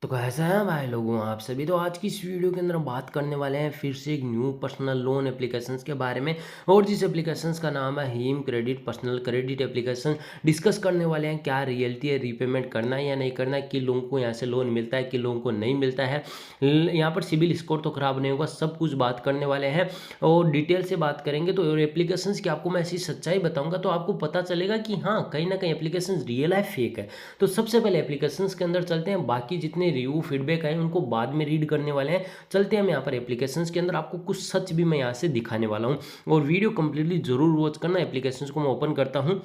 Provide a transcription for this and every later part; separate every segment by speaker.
Speaker 1: तो कैसा है भाई लोगों आप सभी। तो आज की इस वीडियो के अंदर हम बात करने वाले हैं फिर से एक न्यू पर्सनल लोन एप्लीकेशंस के बारे में। और जिस एप्लीकेशंस का नाम है हीम credit personal credit application. Discuss करने वाले हैं क्या रियलिटी है, रीपेमेंट करना है या नहीं करना है, कि लोगों को यहाँ से लोन मिलता है कि लोगों को नहीं मिलता है, यहाँ पर सिबिल स्कोर तो खराब नहीं होगा, सब कुछ बात करने वाले हैं और डिटेल से बात करेंगे। तो एप्लीकेशंस की आपको मैं ऐसी सच्चाई बताऊंगा तो आपको पता चलेगा कि हाँ कहीं ना कहीं एप्लीकेशन रियल है फेक है। तो सबसे पहले एप्लीकेशंस के अंदर चलते हैं, बाकी जितने रिव्यू फीडबैक आए उनको बाद में रीड करने वाले हैं। चलते हैं हम यहाँ पर एप्लीकेशंस के अंदर, आपको कुछ सच भी मैं यहाँ से दिखाने वाला हूँ और वीडियो कंप्लीटली जरूर वॉच करना। एप्लीकेशंस को मैं ओपन करता हूँ।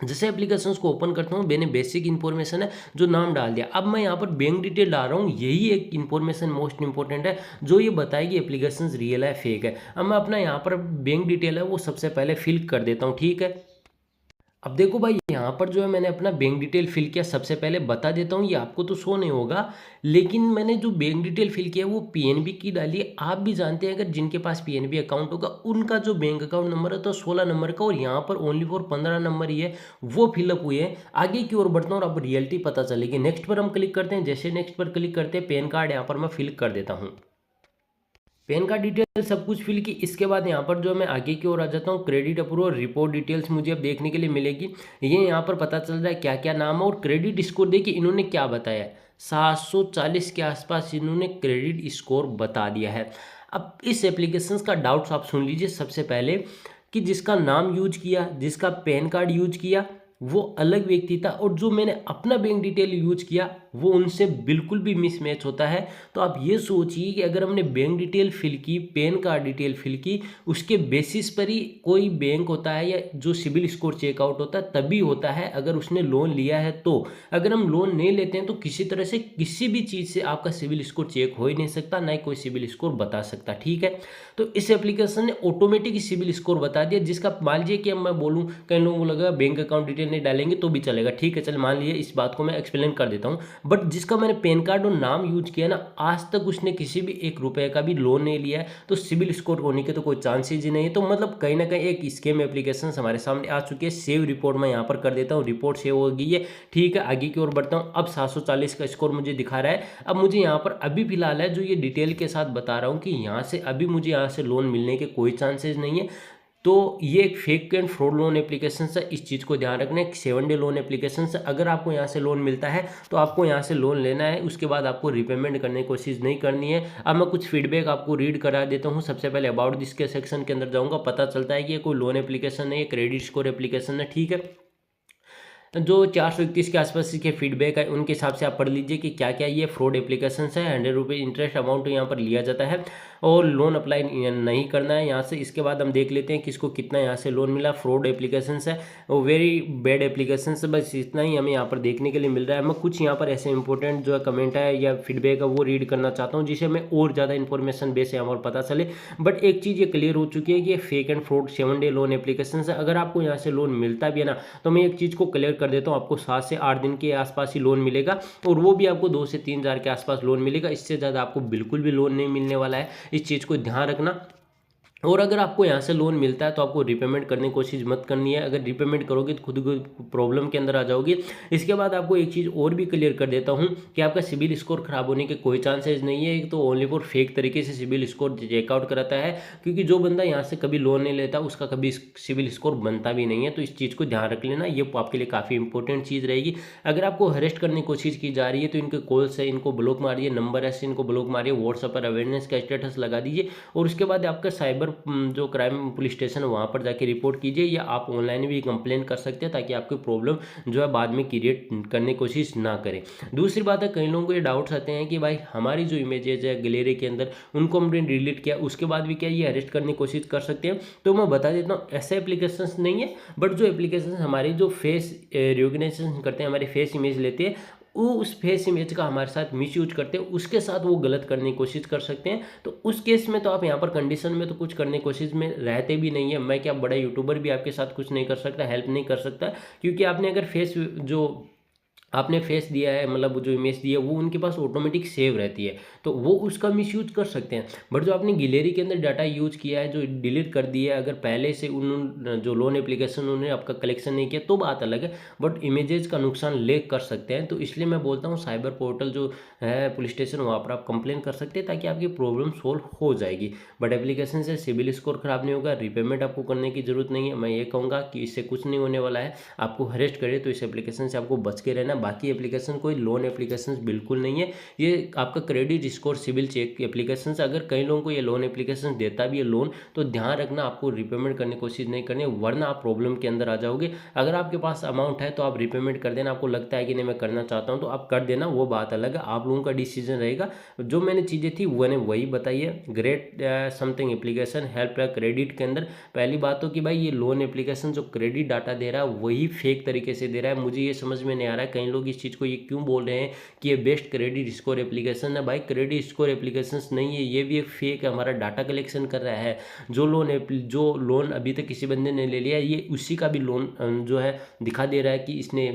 Speaker 1: जैसे एप्लीकेशंस को ओपन करता हूँ, मैंने बेसिक इन्फॉर्मेशन है जो नाम डाल दिया। अब मैं यहाँ पर बैंक डिटेल डाल रहा हूँ, यही एक इन्फॉर्मेशन मोस्ट इंपॉर्टेंट है जो ये बताएगी एप्लीकेशंस रियल है फेक है। अब मैं अपना यहाँ पर बैंक डिटेल है वो सबसे पहले फिल कर देता हूँ, ठीक है। अब देखो भाई यहाँ पर जो है मैंने अपना बैंक डिटेल फिल किया। सबसे पहले बता देता हूँ, ये आपको तो शो नहीं होगा लेकिन मैंने जो बैंक डिटेल फिल किया वो पीएनबी की डाली है। आप भी जानते हैं अगर जिनके पास पीएनबी अकाउंट होगा उनका जो बैंक अकाउंट नंबर है तो 16 नंबर का, और यहाँ पर ओनली फॉर 15 नंबर ही है वो फिलअप हुए हैं। आगे की ओर बढ़ता हूँ और अब रियलिटी पता चलेगी। नेक्स्ट पर हम क्लिक करते हैं। जैसे नेक्स्ट पर क्लिक करते हैं, पैन कार्ड यहाँ पर मैं फिल कर देता हूँ। पैन कार्ड डिटेल सब कुछ फिल की। इसके बाद यहाँ पर जो मैं आगे की ओर आ जाता हूँ, क्रेडिट अप्रूवल रिपोर्ट डिटेल्स मुझे अब देखने के लिए मिलेगी। ये यहाँ पर पता चल रहा है क्या क्या नाम है और क्रेडिट स्कोर देखिए इन्होंने क्या बताया है, 740 के आसपास इन्होंने क्रेडिट स्कोर बता दिया है। अब इस एप्लीकेशन का डाउट्स आप सुन लीजिए। सबसे पहले कि जिसका नाम यूज किया, जिसका पैन कार्ड यूज किया वो अलग व्यक्ति था, और जो मैंने अपना बैंक डिटेल यूज किया वो उनसे बिल्कुल भी मिसमैच होता है। तो आप ये सोचिए कि अगर हमने बैंक डिटेल फिल की, पैन कार्ड डिटेल फिल की, उसके बेसिस पर ही कोई बैंक होता है या जो सिबिल स्कोर चेकआउट होता है तभी होता है अगर उसने लोन लिया है। तो अगर हम लोन नहीं लेते हैं तो किसी तरह से किसी भी चीज़ से आपका सिबिल स्कोर चेक हो ही नहीं सकता, ना ही कोई सिबिल स्कोर बता सकता, ठीक है। तो इस एप्लीकेशन ने ऑटोमेटिक सिबिल स्कोर बता दिया, जिसका मान लीजिए कि अब मैं बोलूँ कई लोगों को लगा बैंक अकाउंट डिटेल नहीं डालेंगे तो भी चलेगा, ठीक है चल मान लीजिए इस बात को मैं एक्सप्लेन कर देता हूँ। बट जिसका मैंने पैन कार्ड और नाम यूज किया ना, आज तक उसने किसी भी 1 रुपए का भी लोन नहीं लिया है, तो सिबिल स्कोर होने के तो कोई चांसेज ही नहीं है। तो मतलब कहीं ना कहीं एक स्कैम एप्लीकेशन हमारे सामने आ चुकी है। सेव रिपोर्ट मैं यहाँ पर कर देता हूँ, रिपोर्ट सेव हो गई है, ठीक है। आगे की ओर बढ़ता हूँ। अब 740 का स्कोर मुझे दिखा रहा है। अब मुझे यहाँ पर अभी फिलहाल है जो ये डिटेल के साथ बता रहा हूँ कि यहाँ से अभी मुझे यहाँ से लोन मिलने के कोई चांसेस नहीं है। तो ये एक fake and fraud loan application है, इस चीज़ को ध्यान रखना है। 7 डे लोन एप्लीकेशन है, अगर आपको यहाँ से लोन मिलता है तो आपको यहाँ से लोन लेना है, उसके बाद आपको रिपेमेंट करने की कोशिश नहीं करनी है। अब मैं कुछ फीडबैक आपको रीड करा देता हूँ। सबसे पहले अबाउट दिस के सेक्शन के अंदर जाऊँगा, पता चलता है कि ये कोई लोन एप्लीकेशन है, ये क्रेडिट स्कोर एप्लीकेशन है, ठीक है। जो 431 के आसपास के फीडबैक है उनके हिसाब से आप पढ़ लीजिए कि क्या क्या ये फ्रॉड एप्लीकेशन है। 100 रुपये इंटरेस्ट अमाउंट यहाँ पर लिया जाता है और लोन अप्लाई नहीं करना है यहाँ से। इसके बाद हम देख लेते हैं किसको कितना यहाँ से लोन मिला। फ्रॉड एप्लीकेशन है, वो वेरी बैड एप्लीकेशन है, बस इतना ही हमें यहाँ पर देखने के लिए मिल रहा है। मैं कुछ यहाँ पर ऐसे इंपॉर्टेंट जो है कमेंट है या फीडबैक है वो रीड करना चाहता हूँ, जिसे मैं और ज़्यादा इन्फॉर्मेशन बेस यहाँ पर पता चले। बट एक चीज़ ये क्लियर हो चुकी है कि ये fake and fraud 7 day loan application है। अगर आपको यहाँ से लोन मिलता भी है ना, तो मैं एक चीज़ को क्लियर कर देता हूँ, आपको 7 से 8 दिन के आसपास ही लोन मिलेगा, और वो भी आपको 2 से 3 हज़ार के आसपास लोन मिलेगा। इससे ज़्यादा आपको बिल्कुल भी लोन नहीं मिलने वाला है, इस चीज़ को ध्यान रखना। और अगर आपको यहाँ से लोन मिलता है तो आपको रिपेमेंट करने की कोशिश मत करनी है। अगर रिपेमेंट करोगे तो खुद को प्रॉब्लम के अंदर आ जाओगे। इसके बाद आपको एक चीज़ और भी क्लियर कर देता हूँ कि आपका सिबिल स्कोर खराब होने के कोई चांसेस नहीं है। एक तो ओनली फॉर फेक तरीके से सिबिल स्कोर चेकआउट कराता है, क्योंकि जो बंदा यहाँ से कभी लोन नहीं लेता उसका कभी सिबिल स्कोर बनता भी नहीं है। तो इस चीज़ को ध्यान रख लेना, ये आपके लिए काफ़ी इंपॉर्टेंट चीज़ रहेगी। अगर आपको हरेस्ट करने की कोशिश की जा रही है तो इनके कॉल्स है इनको ब्लॉक मारिए, नंबर ऐसे इनको ब्लॉक मारिए, व्हाट्सएप पर अवेयरनेस का स्टेटस लगा दीजिए, और उसके बाद आपका साइबर जो क्राइम पुलिस स्टेशन वहाँ पर जाके रिपोर्ट कीजिए, या आप ऑनलाइन भी कंप्लेन कर सकते हैं ताकि आपकी प्रॉब्लम जो है बाद में क्रिएट करने की कोशिश ना करें। दूसरी बात है, कई लोगों को ये डाउट्स आते हैं कि भाई हमारी जो इमेजेज है गैलरी के अंदर उनको हमने डिलीट किया उसके बाद भी क्या ये अरेस्ट करने की कोशिश कर सकते हैं। तो मैं बता देता हूँ ऐसे एप्लीकेशंस नहीं है, बट जो एप्लीकेशन हमारी जो फेस रिकॉग्निशन करते हैं, हमारे फेस इमेज लेते हैं, वो उस फेस इमेज का हमारे साथ मिस यूज करते हैं, उसके साथ वो गलत करने की कोशिश कर सकते हैं। तो उस केस में तो आप यहाँ पर कंडीशन में तो कुछ करने की कोशिश में रहते भी नहीं है। मैं क्या बड़ा यूट्यूबर भी आपके साथ कुछ नहीं कर सकता, हेल्प नहीं कर सकता, क्योंकि आपने अगर फेस जो आपने फेस दिया है, मतलब जो इमेज दी है वो उनके पास ऑटोमेटिक सेव रहती है, तो वो उसका मिसयूज कर सकते हैं। बट जो आपने गैलरी के अंदर डाटा यूज किया है, जो डिलीट कर दिया है, अगर पहले से उन्होंने जो लोन एप्लीकेशन उन्होंने आपका कलेक्शन नहीं किया तो बात अलग है, बट इमेजेस का नुकसान ले कर सकते हैं। तो इसलिए मैं बोलता हूँ साइबर पोर्टल जो है पुलिस स्टेशन, वहाँ पर आप कंप्लेन कर सकते हैं ताकि आपकी प्रॉब्लम सोल्व हो जाएगी। बट एप्लीकेशन से सिविल स्कोर खराब नहीं होगा, रीपेमेंट आपको करने की जरूरत नहीं है। मैं ये कहूँगा कि इससे कुछ नहीं होने वाला है, आपको हरेस्ट करे तो इस एप्लीकेशन से आपको बच के रहना। बाकी एप्लीकेशन कोई लोन एप्लीकेशन बिल्कुल नहीं है, ये आपका credit score CIBIL check application. अगर कई लोगों को ये लोन एप्लीकेशन देता भी है लोन, तो ध्यान रखना आपको रिपेमेंट करने की कोशिश नहीं करनी, वरना आप प्रॉब्लम के अंदर आ जाओगे। अगर आपके पास अमाउंट है तो आप रिपेमेंट कर देना, आपको लगता है कि नहीं मैं करना चाहता हूँ तो आप कर देना, वो बात अलग है, आप लोगों का डिसीजन रहेगा। जो मैंने चीज़ें थी मैंने वही बताई है। Great something application help credit के अंदर पहली बात तो कि भाई ये लोन एप्लीकेशन जो क्रेडिट डाटा दे रहा है वही फेक तरीके से दे रहा है। मुझे ये समझ में नहीं आ रहा है, कई लोग इस चीज़ को ये क्यों बोल रहे हैं कि ये बेस्ट क्रेडिट स्कोर एप्लीकेशन है। भाई क्रेडिट स्कोर एप्लीकेशन नहीं है, ये भी एक फेक है, हमारा डाटा कलेक्शन कर रहा है। जो लोन अभी तक किसी बंदे ने ले लिया ये उसी का भी लोन जो है दिखा दे रहा है कि इसने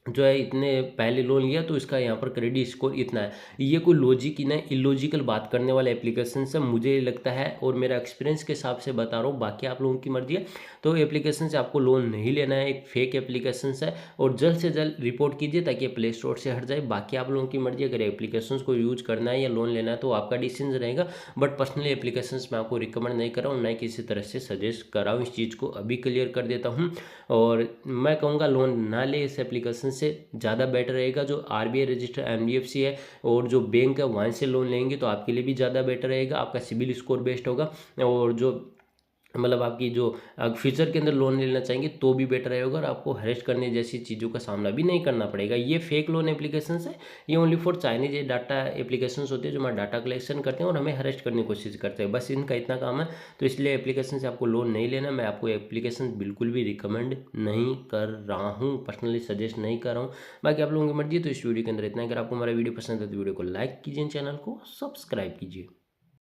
Speaker 1: जो है इतने पहले लोन लिया तो इसका यहाँ पर क्रेडिट स्कोर इतना है। ये कोई लॉजिक ही नहीं, इलॉजिकल बात करने वाला एप्लीकेशन से मुझे लगता है, और मेरा एक्सपीरियंस के हिसाब से बता रहा हूँ, बाकी आप लोगों की मर्जी है। तो एप्लीकेशन से आपको लोन नहीं लेना है, एक फेक एप्लीकेशन है, और जल्द से जल्द रिपोर्ट कीजिए ताकि प्ले स्टोर से हट जाए। बाकी आप लोगों की मर्जी, अगर एप्लीकेशन को यूज करना है या लोन लेना है तो आपका डिसीजन रहेगा। बट पर्सनली एप्लीकेशन मैं आपको रिकमेंड नहीं कर रहा हूँ, ना किसी तरह से सजेस्ट कर रहा हूँ। इस चीज़ को अभी क्लियर कर देता हूँ, और मैं कहूँगा लोन ना ले इस एप्लीकेशन से, ज़्यादा बेटर रहेगा। जो आरबीआई रजिस्टर एनबीएफसी है और जो बैंक है वहाँ से लोन लेंगे तो आपके लिए भी ज़्यादा बेटर रहेगा, आपका सिबिल स्कोर बेस्ट होगा। और जो मतलब आपकी जो फ्यूचर के अंदर लोन लेना चाहेंगे तो भी बेटर रहेगा, और आपको हरेस्ट करने जैसी चीज़ों का सामना भी नहीं करना पड़ेगा। ये फेक लोन एप्लीकेशन है, ये only for Chinese data application होते हैं जो हमारा डाटा कलेक्शन करते हैं और हमें हरेस्ट करने की कोशिश करते हैं, बस इनका इतना काम है। तो इसलिए एप्लीकेशन से आपको लोन नहीं लेना, मैं आपको एप्लीकेशन बिल्कुल भी रिकमेंड नहीं कर रहा हूँ, पर्सनली सजेस्ट नहीं कर रहा हूँ। बाकी आप लोगों की मर्जी। तो इस वीडियो के अंदर इतना, अगर आपको हमारा वीडियो पसंद है तो वीडियो को लाइक कीजिए, चैनल को सब्सक्राइब कीजिए।